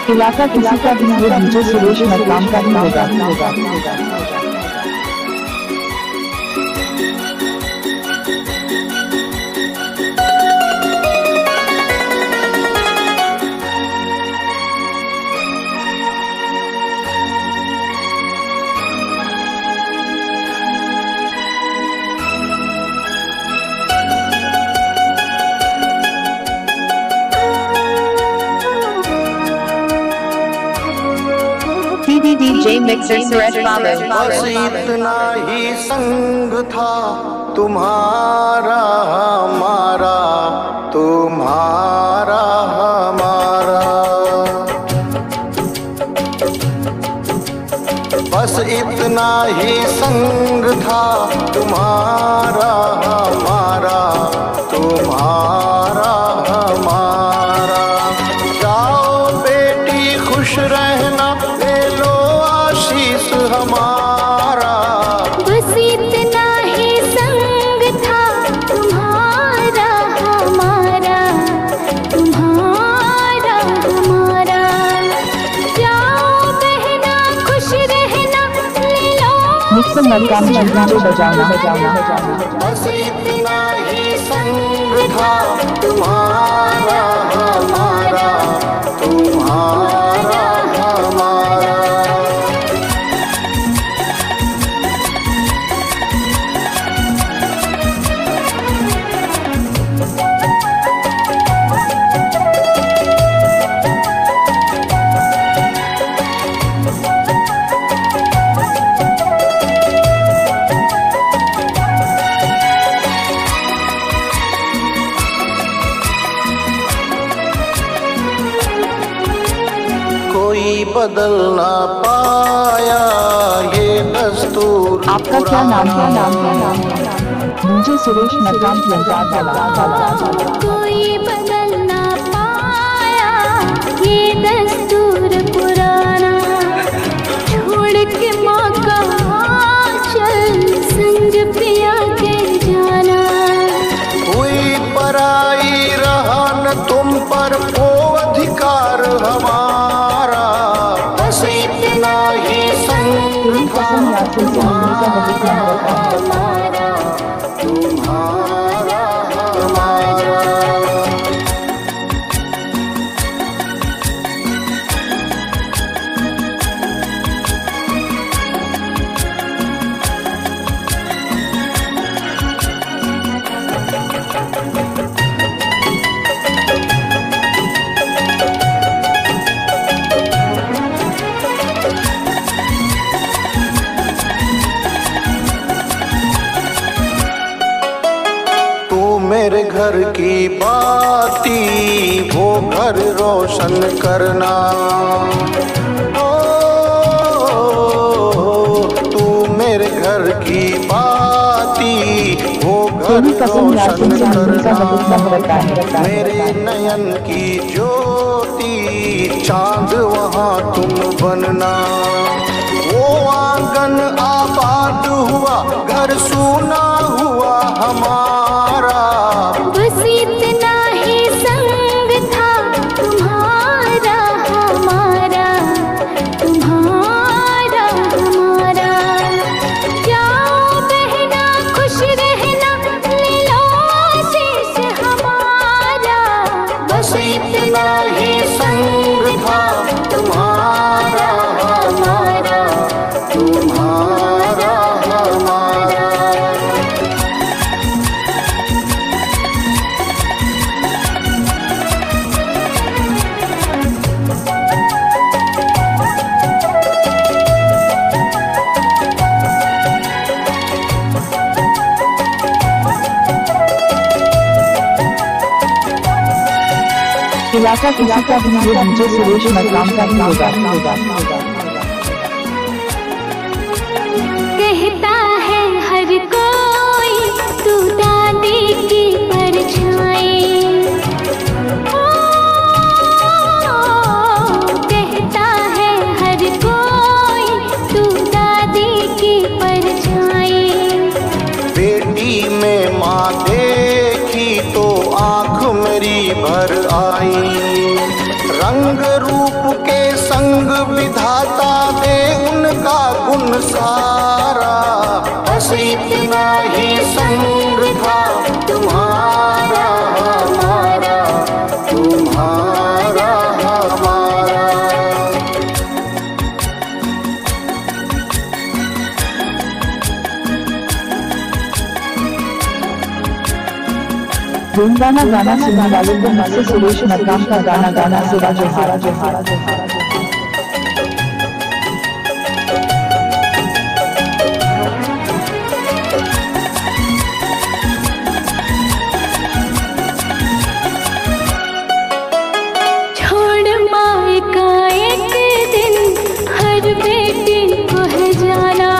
इलाका किसी का भी ये डीजे सुरेश मरकाम का ही होगा। DJ Mixer Suresh Babu। बस इतना ही संग था तुम्हारा हमारा, तुम्हारा हमारा। बस इतना ही संग था तुम्हारा हमारा, तुम्हारा हमारा। जाओ बेटी खुश रहना, हमारा। बस इतना ही संग था तुम्हारा हमारा, तुम्हारा हमारा। जाओ बहना खुश रहना, ले लो मिक्सर मरकाम डीजे बजाना। बस इतना ही संग था तुम्हारा हमारा, तुम्हारा हमारा। कोई बदल ना पाया ये दस्तूर। आपका क्या नाम है? डीजे सुरेश मरकाम की। कोई बदल ना पाया ये दस्तूर पुराना, छोड़ के माँ का चल संग पिया के जाना। हुई पराई रहा न तुम पर वो अधिकार हमारा। बस इतना ही संग था तुम्हारा हमारा, तुम्हारा हमारा। मेरे घर की बाती वो घर रोशन करना। ओ, तू मेरे घर की बाती वो घर रोशन करना। मेरे नयन की ज्योति चांद वहाँ तुम बनना। वो आंगन आबाद हुआ, घर सूना हुआ हमारा। बस इतना ही संग था तुम्हारा हमारा, तुम्हारा हमारा। जाओ बहना खुश रहना, ले लो आशीष हमारा। बस इतना ही संग था तुम्हारा हमारा, तुम्हारा हमारा। इलाका किसी का भी ये डीजे सुरेश मरकाम का ही होगा। कहता है हर कोई तू दादी की परछाई। कहता है हर कोई तू दादी की परछाई। बेटी में माँ देखी तो आँख मेरी भर आई। रंग रूप के संग विधाता दे उनका गुण सारा। बस इतना ही संग था तुम्हारा हमारा, तुम्हारा हमारा। गुनगाना गाना सुनने वालों को मुझसे सुरेश मरकाम का गाना गाना सिवा जोहारा जोहारा जोहारा। छोड़ माए का एक दिन हर बेटी को है जाना,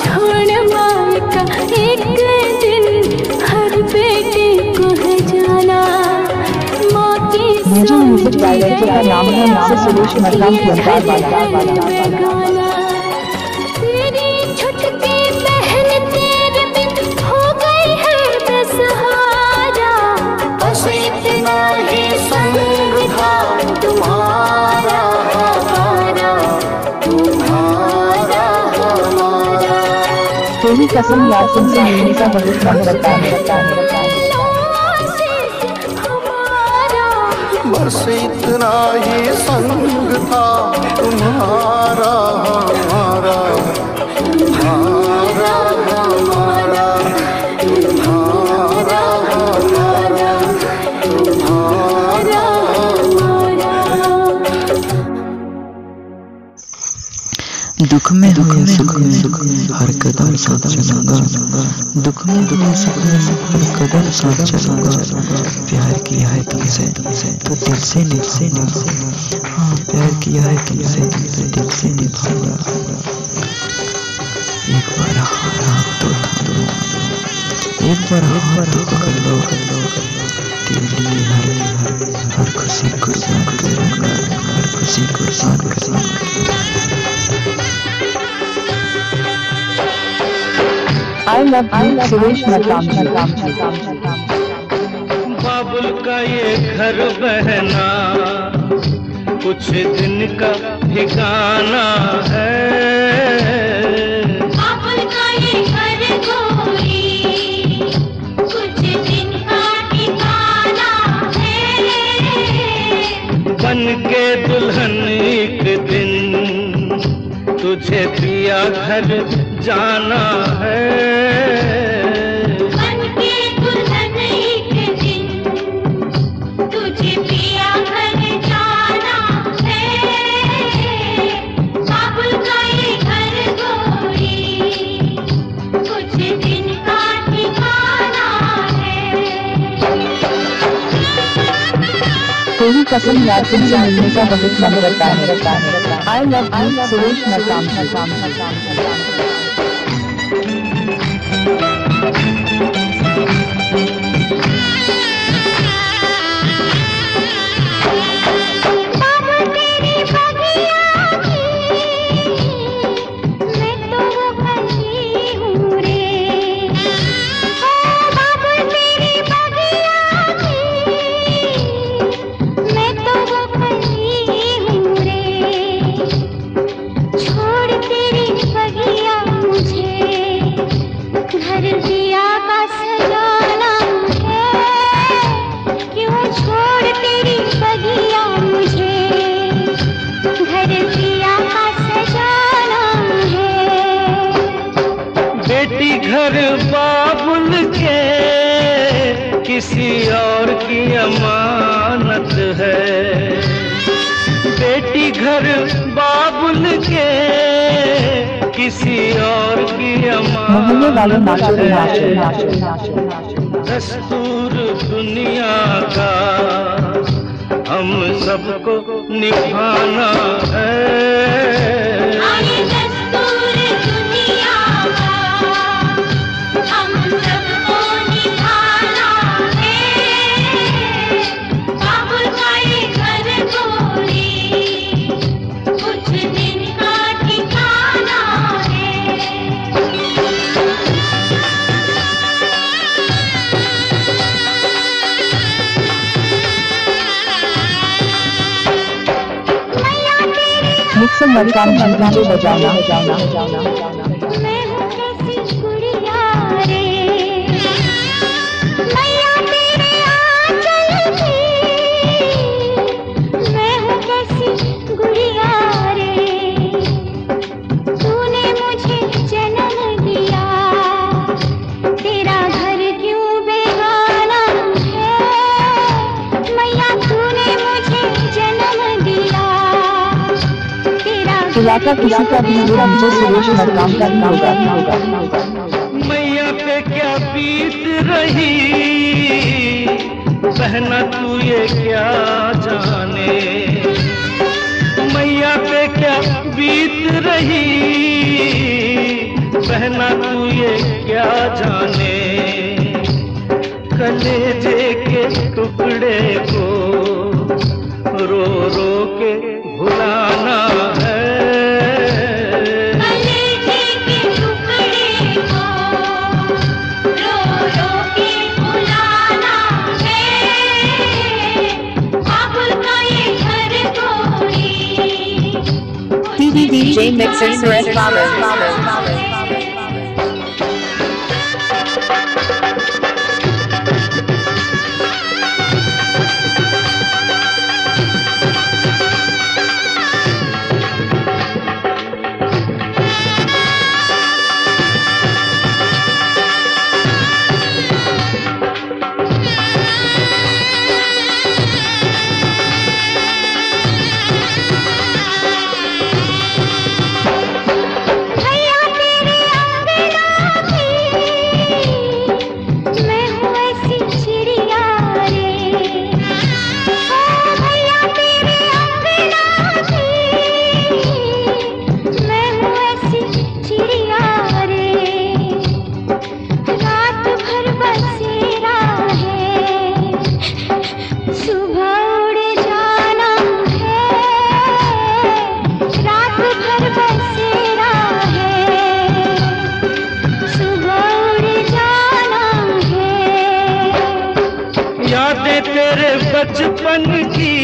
छोड़ माए का एक दिन हर बेटी को है जाना। माँ की मुझे म्यूजिक डायरेक्टर का नाम है मुझसे सुरेश मरकाम गाना। तेरी छुटकी बहन तेरे बिन हो गई है बेसहारा। बस इतना ही संग था तुम्हारा हमारा, तुम्हारा हमारा। तेरी कसम याद तुमसे मिलने का बहुत मन करता है। बस इतना ही संग था तुम्हारा हमारा, तुम्हारा हमारा, तुम्हारा हमारा, तुम्हारा हमारा। दुख में सुख में हर कदम साथ चलूंगा, दुख में सुख में हर कदम साथ चलूंगा। प्यार किया है तुमसे तो दिल से निभाऊंगा, हाँ प्यार किया है तुमसे दिल से निभाऊंगा। एक बार हाथ तो थाम लो, एक बार हाथ तो पकड़ लो, तेरे लिए हर खुशी को साथ करूंगा, हर खुशी को साथ करूंगा। I love you Suresh Markam. बाबुल का ये घर बहना कुछ दिन का ठिकाना है। बाबुल का ये घर गोरी कुछ दिन का ठिकाना है। बन के दुल्हन एक दिन तुझे पिया घर जाना है। बन के दुल्हन एक दिन तुझे पिया घर जाना है। बाबुल का ये घर गोरी कुछ दिन का ठिकाना है। तेरी कसम याद तुमसे मिलने का बहुत मन करता है। I love you Suresh Markam. घर बाबुल के किसी और की अमानत है। बेटी घर बाबुल के किसी और की अमानत है। दस्तूर दुनिया का हम सबको निभाना है। मिक्सर मकान डीजे बजाना। मैं हूँ कैसी गुड़िया रे, मैया तेरे आंचल की। मैं हूँ कैसी गुड़िया रे, तूने मुझे जन्म दिया, तेरा घर क्यों बेगाना है। मैया तूने मुझे जन्म दिया, इलाका किसी का भी हो, डीजे सुरेश मकान का ही होगा। मैया पे क्या बीत रही बहना तू ये क्या जाने। मैया पे क्या बीत रही बहना तू ये क्या जाने। कलेजे के टुकड़े को रो रो के भुलाना है। कलेजे के टुकड़े को रो रो के भुलाना है। बाबुल का ये घर कोई DJ Mixer Suresh Babu. भैया तेरे अंगना की, मैं हूँ ऐसी चिड़िया रे। ओ भैया तेरे अंगना की, मैं हूँ ऐसी चिड़िया रे। रात भर बसेरा है, सुबह उड़ जाना है। रात भर बसेरा है, सुबह उड़ जाना है। यादें तेरे बचपन की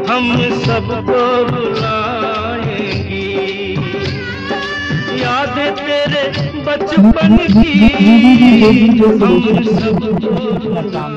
हम सबको रुलाएंगी। यादें तेरे बचपन की डीजे हम सुरेश सबको मकान।